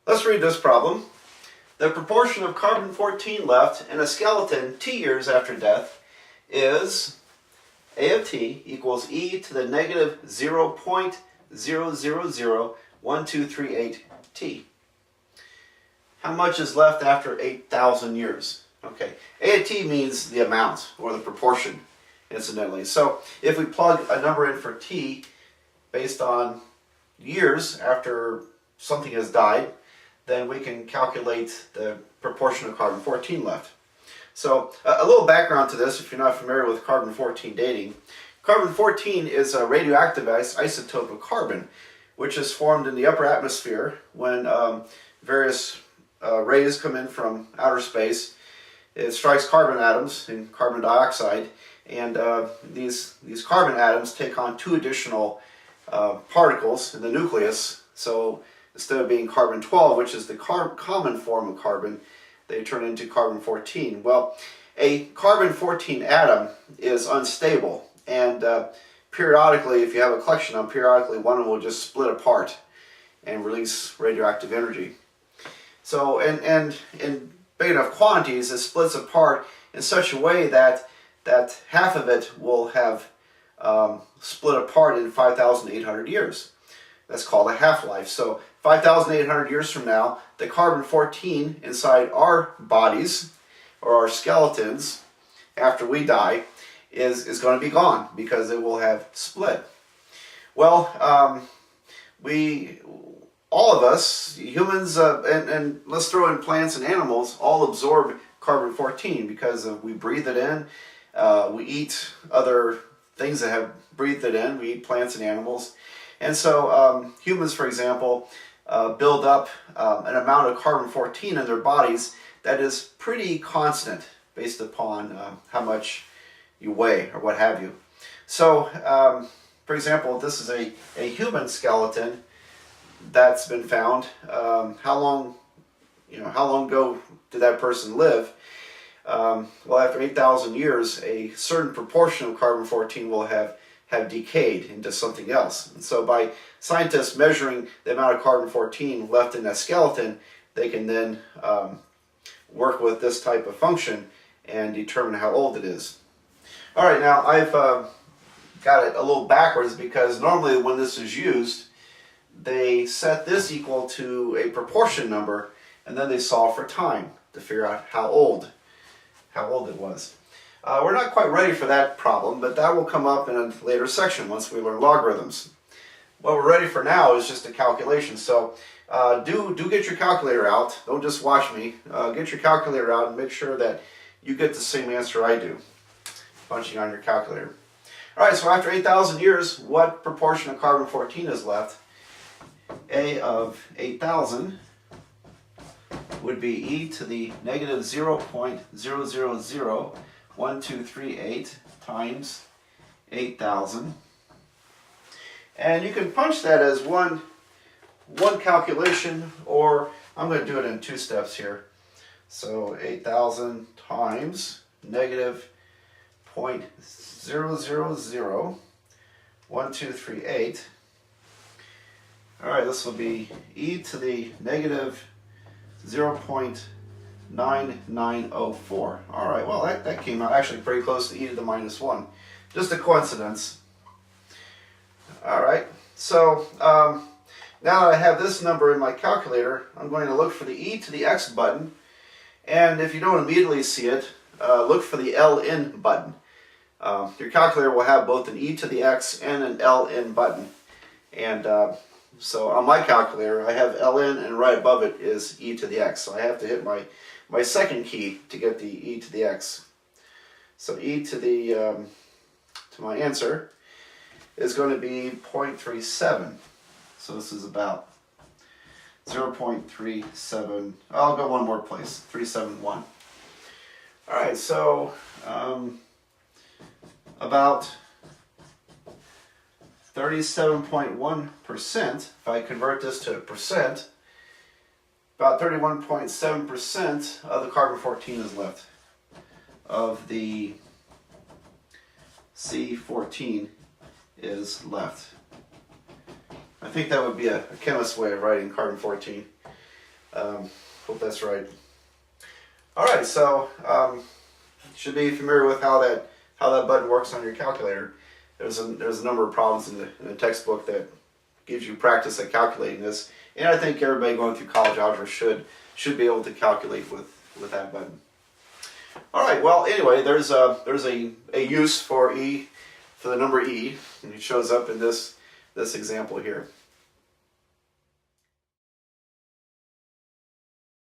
Let's read this problem. The proportion of carbon-14 left in a skeleton T years after death is A of T equals e to the negative 0.0001238 T. How much is left after 8,000 years? Okay, A of T means the amount or the proportion, incidentally. So if we plug a number in for T based on years after something has died, then we can calculate the proportion of carbon-14 left. So a little background to this, if you're not familiar with carbon-14 dating. Carbon-14 is a radioactive isotope of carbon, which is formed in the upper atmosphere when various rays come in from outer space. It strikes carbon atoms in carbon dioxide, and these carbon atoms take on two additional particles in the nucleus. So instead of being carbon-12, which is the common form of carbon, they turn into carbon-14. Well, a carbon-14 atom is unstable, and periodically, if you have a collection of them, periodically one of them will just split apart and release radioactive energy. So, and in big enough quantities, it splits apart in such a way that half of it will have split apart in 5,800 years. That's called a half-life. So 5,800 years from now, the carbon-14 inside our bodies, or our skeletons, after we die, is going to be gone because it will have split. Well, all of us, humans, and let's throw in plants and animals, all absorb carbon-14 because we breathe it in. We eat other things that have breathed it in. We eat plants and animals. And so humans, for example, build up an amount of carbon-14 in their bodies that is pretty constant based upon how much you weigh or what have you. So, for example, this is a human skeleton that's been found. How long ago did that person live? Well, after 8,000 years, a certain proportion of carbon-14 will have decayed into something else. And so by scientists measuring the amount of carbon-14 left in that skeleton, they can then work with this type of function and determine how old it is. All right, now I've got it a little backwards because normally when this is used, they set this equal to a proportion number and then they solve for time to figure out how old it was. We're not quite ready for that problem, but that will come up in a later section once we learn logarithms. What we're ready for now is just a calculation. So do get your calculator out. Don't just watch me. Get your calculator out and make sure that you get the same answer I do, punching on your calculator. All right, so after 8,000 years, what proportion of carbon-14 is left? A of 8,000 would be e to the negative 0.0001238 times 8,000. And you can punch that as one calculation, or I'm going to do it in two steps here. So 8,000 times negative 0.0001238. All right, this will be e to the negative 0.9904. All right, well, that came out actually pretty close to e to the minus 1. Just a coincidence. All right, so now that I have this number in my calculator, I'm going to look for the e to the x button. And if you don't immediately see it, look for the ln button. Your calculator will have both an e to the x and an ln button. And so on my calculator, I have ln, and right above it is e to the x. So I have to hit my second key to get the e to the x. So e to the to my answer is going to be 0.37. So this is about 0.37. I'll go one more place, 371. All right, so about 37.1%, if I convert this to percent, about 31.7% of the carbon-14 is left of the C14 is left. I think that would be a chemist's way of writing carbon-14. Hope that's right. All right, so should be familiar with how that button works on your calculator. There's a number of problems in the textbook that gives you practice at calculating this, and I think everybody going through college algebra should be able to calculate with that button. All right. Well, anyway, there's a use for the number e, and it shows up in this example here.